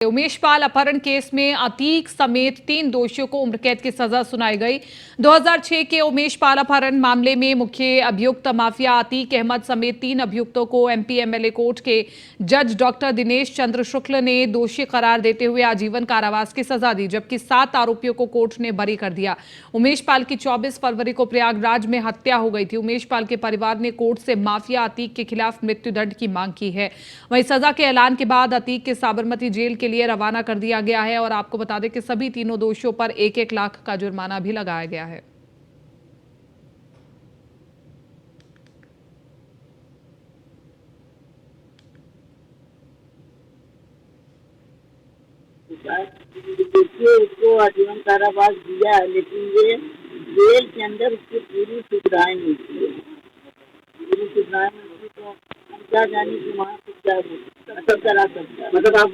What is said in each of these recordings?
उमेश पाल अपहरण केस में अतीक समेत 3 दोषियों को उम्र कैद की सजा सुनाई गई। 2006 के उमेश पाल अपहरण मामले में मुख्य अभियुक्त माफिया अतीक अहमद समेत 3 अभियुक्तों को एमपी एमएलए कोर्ट के जज डॉक्टर दिनेश चंद्र शुक्ल ने दोषी करार देते हुए आजीवन कारावास की सजा दी, जबकि 7 आरोपियों को कोर्ट ने बरी कर दिया। उमेश पाल की 24 फरवरी को प्रयागराज में हत्या हो गई थी। उमेश पाल के परिवार ने कोर्ट से माफिया अतीक के खिलाफ मृत्युदंड की मांग की है। वहीं सजा के ऐलान के बाद अतीक के साबरमती जेल के लिए रवाना कर दिया गया है और आपको बता दें कि सभी तीनों दोषियों पर 1-1 लाख का जुर्माना भी लगाया गया है। देखिए, उसको आजीवन कारावास दिया है, लेकिन ये जेल के अंदर उसकी पूरी सुविधाएं मिलती है। पूरी सुविधाएं मिलती तो हम क्या जाने कि वहाँ से क्या करा सकता है। मतलब आप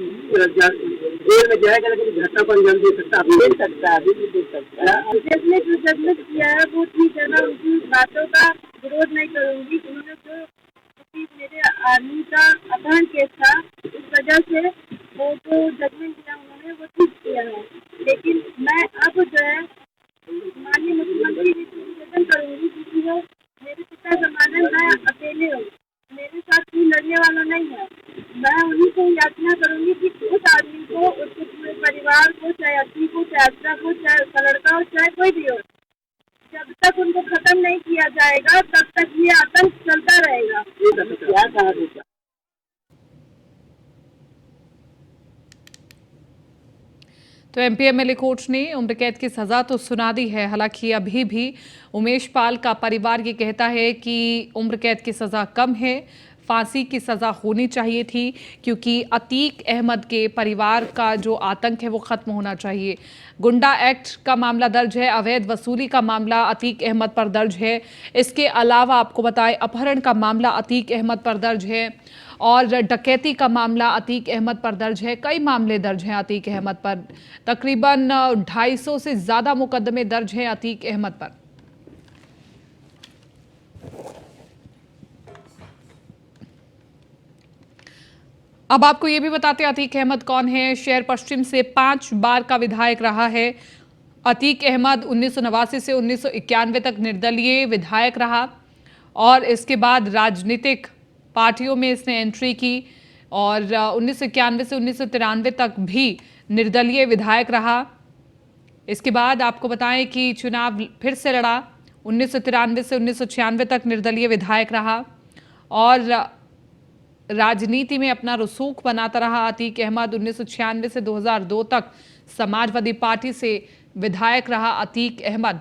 जेल में जाएगा लेकिन घटना पर अंजाम दे सकता है, दे सकता है, अभी भी दे सकता है। जिसने जो जजमेंट किया है वो ठीक है ना, उनकी बातों का विरोध नहीं करूँगी। उन्होंने जो मेरे आदमी का अपहरण केस था, इस वजह से वो जो जजमेंट दिया उन्होंने वो ठीक किया है, लेकिन मैं अब जो है माननीय मुख्यमंत्री जी से निवेदन करूँगी, क्योंकि वो मेरे पिता समान है, मैं अकेले हूँ, मेरे साथ कोई लड़ने वाला नहीं है। मैं उन्हीं से याचना करूँगी कि उस आदमी को, उसके पूरे परिवार को, चाहे अति को, चाहे अफरा को, चाहे उसका लड़का हो, चाहे कोई भी हो, जब तक उनको खत्म नहीं किया जाएगा तब तक ये आतंक चलता रहेगा। क्या कहा देगा। तो एमपी एमएलए कोर्ट ने उम्र कैद की सजा तो सुना दी है। हालांकि अभी भी उमेश पाल का परिवार ये कहता है कि उम्र कैद की सजा कम है, फांसी की सजा होनी चाहिए थी, क्योंकि अतीक अहमद के परिवार का जो आतंक है वो खत्म होना चाहिए। गुंडा एक्ट का मामला दर्ज है, अवैध वसूली का मामला अतीक अहमद पर दर्ज है। इसके अलावा आपको बताएं अपहरण का मामला अतीक अहमद पर दर्ज है और डकैती का मामला अतीक अहमद पर दर्ज है। कई मामले दर्ज हैं अतीक अहमद पर, तकरीबन 250 से ज्यादा मुकदमे दर्ज हैं अतीक अहमद पर। अब आपको ये भी बताते हैं अतीक अहमद कौन है। शहर पश्चिम से 5 बार का विधायक रहा है अतीक अहमद। 1989 से 1991 तक निर्दलीय विधायक रहा और इसके बाद राजनीतिक पार्टियों में इसने एंट्री की और 1991 से 1993 तक भी निर्दलीय विधायक रहा। इसके बाद आपको बताएं कि चुनाव फिर से लड़ा, 1993 से 1996 तक निर्दलीय विधायक रहा और राजनीति में अपना रसूख बनाता रहा अतीक अहमद। 1996 से 2002 तक समाजवादी पार्टी से विधायक रहा अतीक अहमद।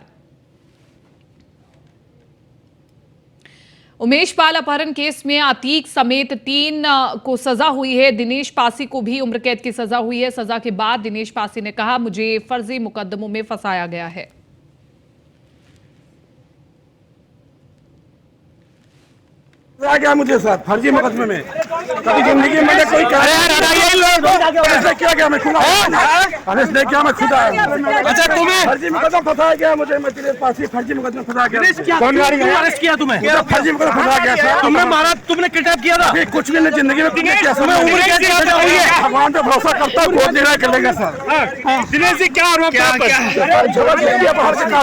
उमेश पाल अपहरण केस में अतीक समेत 3 को सजा हुई है। दिनेश पासी को भी उम्र कैद की सजा हुई है। सजा के बाद दिनेश पासी ने कहा, मुझे फर्जी मुकदमों में फंसाया गया है। क्या मुझे सर फर्जी मुकदमे में कभी जिंदगी में कोई ऐसा क्या क्या मैं खुदा अरेस्ट नहीं किया, मैं खुदा। अच्छा तुम्हें फर्जी मुकदमा फंसाया गया, मुझे मैं तेरे पास ही फर्जी मुकदमा फंसा गया। कौन गाड़ी अरेस्ट किया तुम्हें? फर्जी मुकदमा फंसा गया सर। तुमने मारा, तुमने किडनैप किया था? कुछ भी नहीं जिंदगी में तुमने किया। उम्र कैद की सजा हुई है। भगवान पे भरोसा करता हूँ, कोर्ट निर्णय कर लेगा सर। दिनेश जी क्या आरोप है?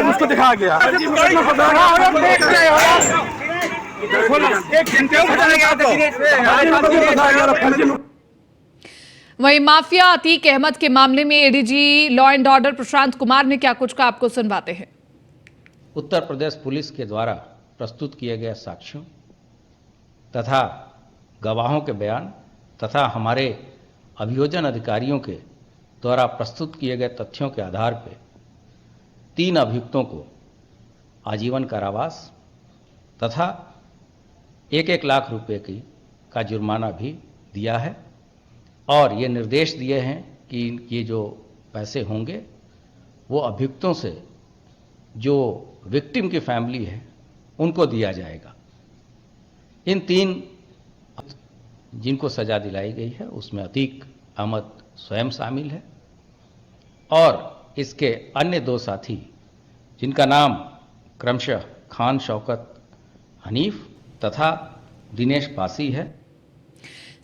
उसको दिखाया गया वहीं माफिया अतीक अहमद के मामले में ADG law and order Prashant Kumar ने क्या कुछ कहा, आपको सुनवाते हैं। उत्तर प्रदेश पुलिस के द्वारा प्रस्तुत किए गए साक्ष्यों तथा गवाहों के बयान तथा हमारे अभियोजन अधिकारियों के द्वारा प्रस्तुत किए गए तथ्यों के आधार पर 3 अभियुक्तों को आजीवन कारावास तथा 1-1 लाख रुपए का जुर्माना भी दिया है और ये निर्देश दिए हैं कि ये जो पैसे होंगे वो अभियुक्तों से जो विक्टिम की फैमिली है उनको दिया जाएगा। इन 3 जिनको सजा दिलाई गई है उसमें अतीक अहमद स्वयं शामिल है और इसके अन्य 2 साथी जिनका नाम क्रमशः खान शौकत हनीफ तथा दिनेश पासी है।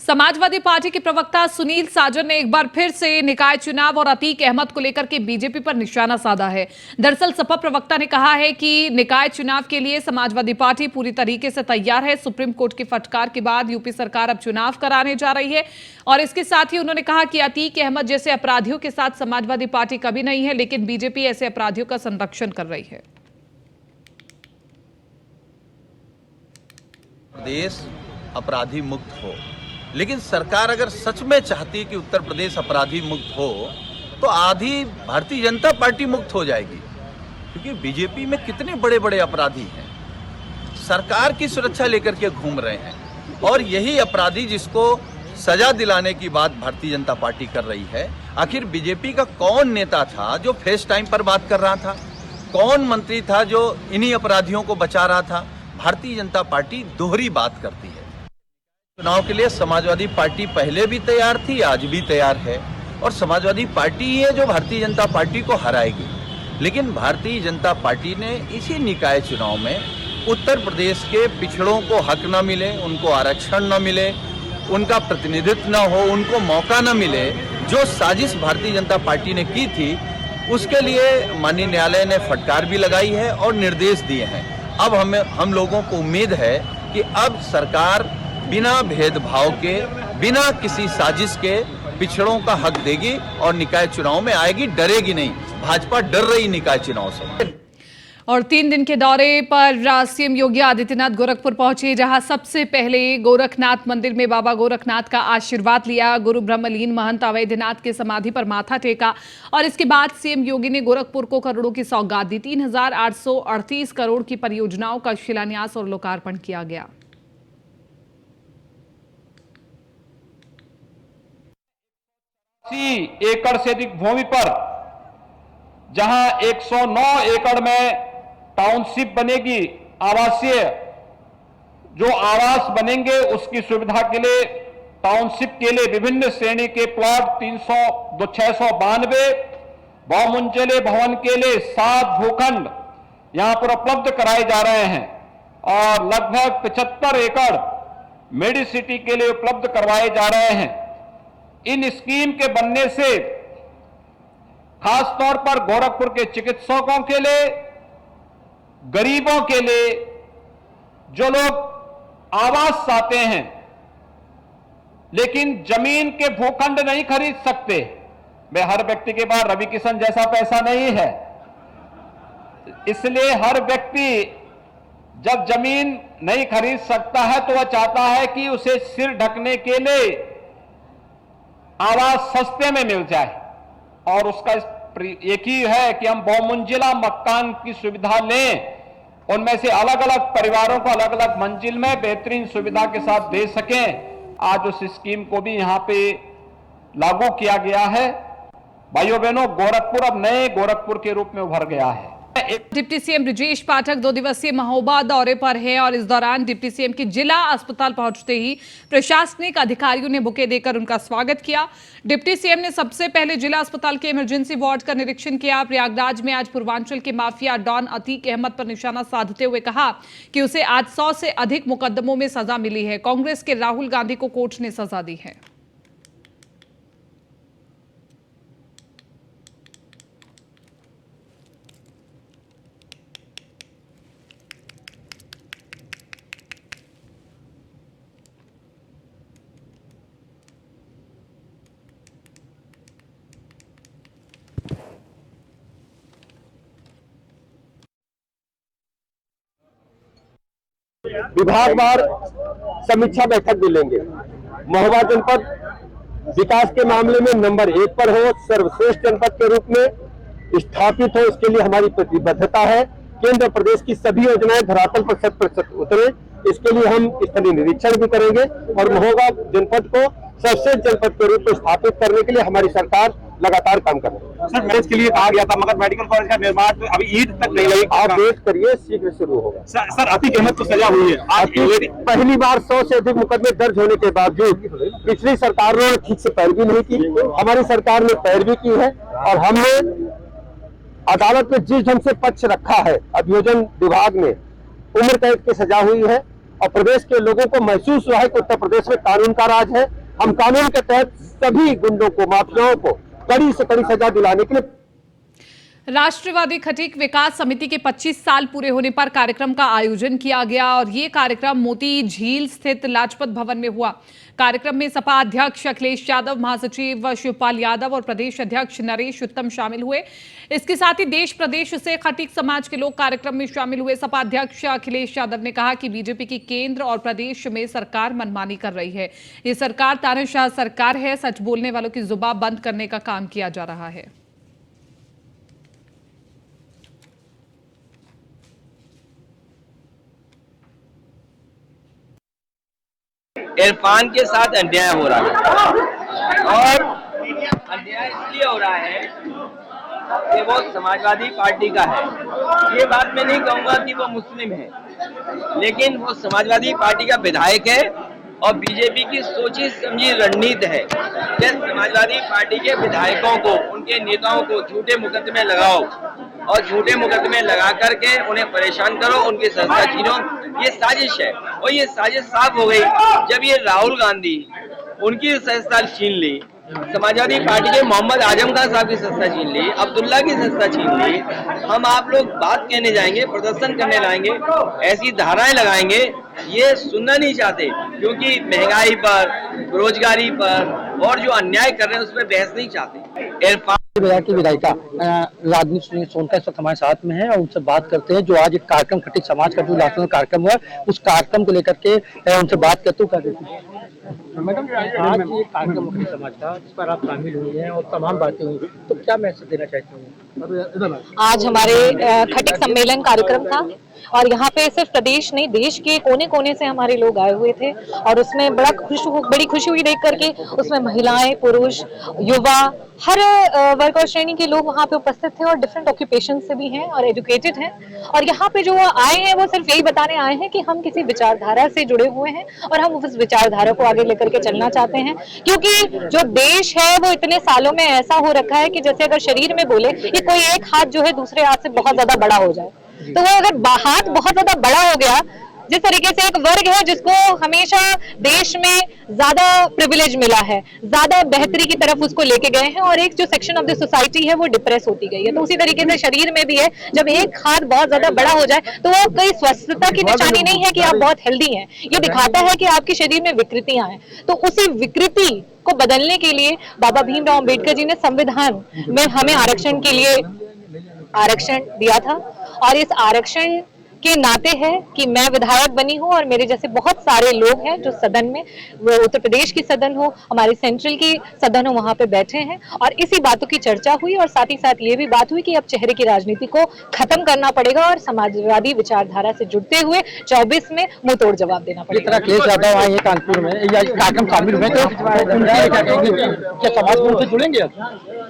समाजवादी पार्टी के प्रवक्ता सुनील साजन ने एक बार फिर से निकाय चुनाव और अतीक अहमद को लेकर के बीजेपी पर निशाना साधा है। दरअसल सपा प्रवक्ता ने कहा है कि निकाय चुनाव के लिए समाजवादी पार्टी पूरी तरीके से तैयार है। सुप्रीम कोर्ट की फटकार के बाद यूपी सरकार अब चुनाव कराने जा रही है और इसके साथ ही उन्होंने कहा कि अतीक अहमद जैसे अपराधियों के साथ समाजवादी पार्टी कभी नहीं है, लेकिन बीजेपी ऐसे अपराधियों का संरक्षण कर रही है। प्रदेश अपराधी मुक्त हो, लेकिन सरकार अगर सच में चाहती कि उत्तर प्रदेश अपराधी मुक्त हो तो आधी भारतीय जनता पार्टी मुक्त हो जाएगी, क्योंकि बीजेपी में कितने बड़े बड़े अपराधी हैं, सरकार की सुरक्षा लेकर के घूम रहे हैं और यही अपराधी जिसको सजा दिलाने की बात भारतीय जनता पार्टी कर रही है। आखिर बीजेपी का कौन नेता था जो फेस टाइम पर बात कर रहा था? कौन मंत्री था जो इन्हीं अपराधियों को बचा रहा था? भारतीय जनता पार्टी दोहरी बात करती है। चुनाव के लिए समाजवादी पार्टी पहले भी तैयार थी, आज भी तैयार है और समाजवादी पार्टी ही है जो भारतीय जनता पार्टी को हराएगी। लेकिन भारतीय जनता पार्टी ने इसी निकाय चुनाव में उत्तर प्रदेश के पिछड़ों को हक न मिले, उनको आरक्षण न मिले, उनका प्रतिनिधित्व न हो, उनको मौका न मिले, जो साजिश भारतीय जनता पार्टी ने की थी उसके लिए माननीय न्यायालय ने फटकार भी लगाई है और निर्देश दिए हैं। अब हम लोगों को उम्मीद है कि अब सरकार बिना भेदभाव के, बिना किसी साजिश के पिछड़ों का हक देगी और निकाय चुनाव में आएगी, डरेगी नहीं। भाजपा डर रही निकाय चुनाव से। और 3 दिन के दौरे पर सीएम योगी आदित्यनाथ गोरखपुर पहुंचे, जहां सबसे पहले गोरखनाथ मंदिर में बाबा गोरखनाथ का आशीर्वाद लिया। गुरु ब्रह्मलीन महंत अवैधनाथ की समाधि पर माथा टेका और इसके बाद सीएम योगी ने गोरखपुर को करोड़ों की सौगात दी। 3838 करोड़ की परियोजनाओं का शिलान्यास और लोकार्पण किया गया। एकड़ से अधिक भूमि पर जहां 109 एकड़ में टाउनशिप बनेगी, आवासीय जो आवास बनेंगे उसकी सुविधा के लिए टाउनशिप के लिए विभिन्न श्रेणी के प्लॉट 692 बहुमंजिले भवन के लिए 7 भूखंड यहां पर उपलब्ध कराए जा रहे हैं और लगभग 75 एकड़ मेडिसिटी के लिए उपलब्ध करवाए जा रहे हैं। इन स्कीम के बनने से खास तौर पर गोरखपुर के चिकित्सकों के लिए, गरीबों के लिए, जो लोग आवास चाहते हैं लेकिन जमीन के भूखंड नहीं खरीद सकते, मैं हर व्यक्ति के पास रवि किशन जैसा पैसा नहीं है, इसलिए हर व्यक्ति जब जमीन नहीं खरीद सकता है तो वह चाहता है कि उसे सिर ढकने के लिए आवास सस्ते में मिल जाए और उसका एक ही है कि हम बहुमंजिला मकान की सुविधा लें, उनमें से अलग अलग परिवारों को अलग अलग मंजिल में बेहतरीन सुविधा के साथ दे सकें। आज उस स्कीम को भी यहां पे लागू किया गया है। भाइयों बहनों, गोरखपुर अब नए गोरखपुर के रूप में उभर गया है। डिप्टी सीएम ब्रजेश पाठक 2 दिवसीय महोबा दौरे पर हैं और इस दौरान डिप्टी सीएम के जिला अस्पताल पहुंचते ही प्रशासनिक अधिकारियों ने बुके देकर उनका स्वागत किया। डिप्टी सीएम ने सबसे पहले जिला अस्पताल के इमरजेंसी वार्ड का निरीक्षण किया। प्रयागराज में आज पूर्वांचल के माफिया डॉन अतीक अहमद पर निशाना साधते हुए कहा कि उसे आज 100 से अधिक मुकदमों में सजा मिली है। कांग्रेस के राहुल गांधी को कोर्ट ने सजा दी है। विभागवार समीक्षा बैठक भी लेंगे। महोबा जनपद विकास के मामले में नंबर 1 पर हो, सर्वश्रेष्ठ जनपद के रूप में स्थापित हो, इसके लिए हमारी प्रतिबद्धता है। केंद्र प्रदेश की सभी योजनाएं धरातल पर 100% उतरे, इसके लिए हम स्थलीय निरीक्षण भी करेंगे और महोबा जनपद को सर्वश्रेष्ठ जनपद के रूप में स्थापित करने के लिए हमारी सरकार लगातार काम कर रही है। सर, मैरिज के लिए कहा गया था मगर मेडिकल कॉलेज का निर्माण अभी ईद तक नहीं लगी। आप वेट करिए, शीघ्र शुरू होगा। सर, अतीक अहमद को सजा हुई है। पहली बार 100 से अधिक मुकदमे दर्ज होने के बावजूद पिछली सरकारों ने ठीक से पैरवी नहीं की, हमारी सरकार ने पैरवी की है और हमने अदालत में जिस ढंग से पक्ष रखा है, अभियोजन विभाग में उम्र कैद की सजा हुई है और प्रदेश के लोगों को महसूस हुआ है कि उत्तर प्रदेश में कानून का राज है। हम कानून के तहत सभी गुंडों को, माफियाओं को कड़ी से कड़ी सजा दिलाने के लिए। राष्ट्रवादी खटीक विकास समिति के 25 साल पूरे होने पर कार्यक्रम का आयोजन किया गया और ये कार्यक्रम मोती झील स्थित लाजपत भवन में हुआ। कार्यक्रम में सपा अध्यक्ष अखिलेश यादव, महासचिव शिवपाल यादव और प्रदेश अध्यक्ष नरेश उत्तम शामिल हुए। इसके साथ ही देश प्रदेश से खटीक समाज के लोग कार्यक्रम में शामिल हुए। सपा अध्यक्ष अखिलेश यादव ने कहा कि बीजेपी की केंद्र और प्रदेश में सरकार मनमानी कर रही है। ये सरकार तानाशाह सरकार है। सच बोलने वालों की जुबान बंद करने का काम किया जा रहा है। इरफान के साथ अन्याय हो रहा है और अन्याय इसलिए हो रहा है कि वो समाजवादी पार्टी का है। ये बात मैं नहीं कहूंगा कि वो मुस्लिम है, लेकिन वो समाजवादी पार्टी का विधायक है और बीजेपी की सोची समझी रणनीति है कि समाजवादी पार्टी के विधायकों को, उनके नेताओं को झूठे मुकदमे लगाओ और झूठे मुकदमे लगा करके उन्हें परेशान करो, उनकी संस्था छीनो। ये साजिश है और ये साजिश साफ हो गई जब ये राहुल गांधी उनकी संस्था छीन ली, समाजवादी पार्टी के मोहम्मद आजम खान साहब की संस्था छीन ली, अब्दुल्ला की संस्था छीन ली। हम आप लोग बात कहने जाएंगे, प्रदर्शन करने लाएंगे, ऐसी धाराएं लगाएंगे, ये सुनना नहीं चाहते क्योंकि महंगाई पर, बेरोजगारी पर और जो अन्याय कर रहे हैं उस पर बहस नहीं चाहते। इरफान की विधायिका राजनीति सुनील सोनका इस वक्त हमारे साथ में है और उनसे बात करते हैं। जो आज एक कार्यक्रम खटीक समाज का जो लाखों कार्यक्रम हुआ उस कार्यक्रम को लेकर के उनसे बात करते हो। मैडम, आज ये कार्यक्रम खटीक समाज का जिस पर आप शामिल हुई हैं और तमाम बातें हुई, तो क्या मैसेज देना चाहते हैं? आज हमारे खटीक सम्मेलन कार्यक्रम था और यहाँ पे सिर्फ प्रदेश नहीं, देश के कोने कोने से हमारे लोग आए हुए थे और उसमें बड़ी खुशी हुई देख करके। उसमें महिलाएं, पुरुष, युवा, हर वर्ग और श्रेणी के लोग वहाँ पे उपस्थित थे और डिफरेंट ऑक्यूपेशन से भी हैं और एजुकेटेड हैं। और यहाँ पे जो आए हैं वो सिर्फ यही बताने आए हैं कि हम किसी विचारधारा से जुड़े हुए हैं और हम उस विचारधारा को आगे लेकर के चलना चाहते हैं, क्योंकि जो देश है वो इतने सालों में ऐसा हो रखा है कि जैसे अगर शरीर में बोले कि कोई एक हाथ जो है दूसरे हाथ से बहुत ज्यादा बड़ा हो जाए, तो वो अगर हाथ बहुत ज्यादा बड़ा हो गया, जिस तरीके से एक वर्ग है जिसको हमेशा देश में ज्यादा प्रिविलेज मिला है, ज्यादा बेहतरी की तरफ उसको लेके गए हैं और एक जो सेक्शन ऑफ द सोसाइटी है वो डिप्रेस होती गई है, तो उसी तरीके से शरीर में भी है। जब एक हाथ बहुत ज्यादा बड़ा हो जाए तो वो कोई स्वस्थता की निशानी नहीं है कि आप बहुत हेल्दी हैं, ये दिखाता है कि आपके शरीर में विकृतियां हैं। तो उसी विकृति को बदलने के लिए बाबा भीमराव अम्बेडकर जी ने संविधान में हमें आरक्षण के लिए आरक्षण दिया था और इस आरक्षण के नाते है कि मैं विधायक बनी हूं और मेरे जैसे बहुत सारे लोग हैं जो सदन में, वो उत्तर प्रदेश की सदन हो, हमारी सेंट्रल की सदन हो, वहां पे बैठे हैं और इसी बातों की चर्चा हुई और साथ ही साथ ये भी बात हुई कि अब चेहरे की राजनीति को खत्म करना पड़ेगा और समाजवादी विचारधारा से जुड़ते हुए 24 में मुंह तोड़ जवाब देना पड़ेगा। अखिलेश यादव आए हैं कानपुर में, कार्यक्रम शामिल हुए, तो क्या समाज में उनसे जुड़ेंगे?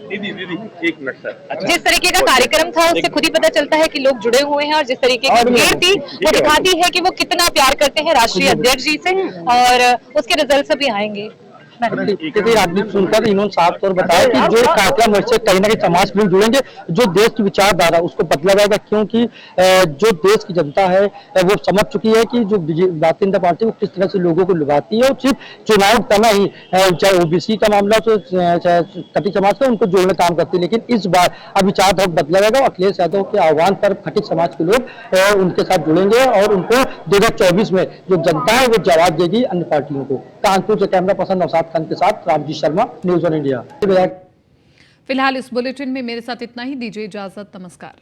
एक मिनट सर, जिस तरीके का कार्यक्रम था उससे खुद ही पता चलता है कि लोग जुड़े हुए हैं और जिस तरीके की भीड़ थी वो दिखाती है कि वो कितना प्यार करते हैं राष्ट्रीय अध्यक्ष जी से और उसके रिजल्ट भी आएंगे। राजनीति सुनकर इन्होंने साफ तौर बताया कि जो कार्यक्रम से कहीं ना कहीं समाज में जुड़ेंगे, जो देश की विचारधारा उसको बदला जाएगा, क्योंकि जो देश की जनता है वो समझ चुकी है कि जो भारतीय जनता पार्टी वो किस तरह से लोगों को लुभाती है और सिर्फ चुनाव करना ही, चाहे ओबीसी का मामला हो, चाहे खटीक समाज का, उनको जोड़ने काम करती है। लेकिन इस बार अब विचारधारा बदला जाएगा। अखिलेश यादव के आह्वान पर खटीक समाज के लोग उनके साथ जुड़ेंगे और उनको 2024 में जो जनता है वो जवाब देगी अन्य पार्टियों को। कानपुर से कैमरा पर्सन नौशाद खान के साथ Ramji Sharma, news on India. फिलहाल इस बुलेटिन में मेरे साथ इतना ही। दीजिए इजाजत, नमस्कार।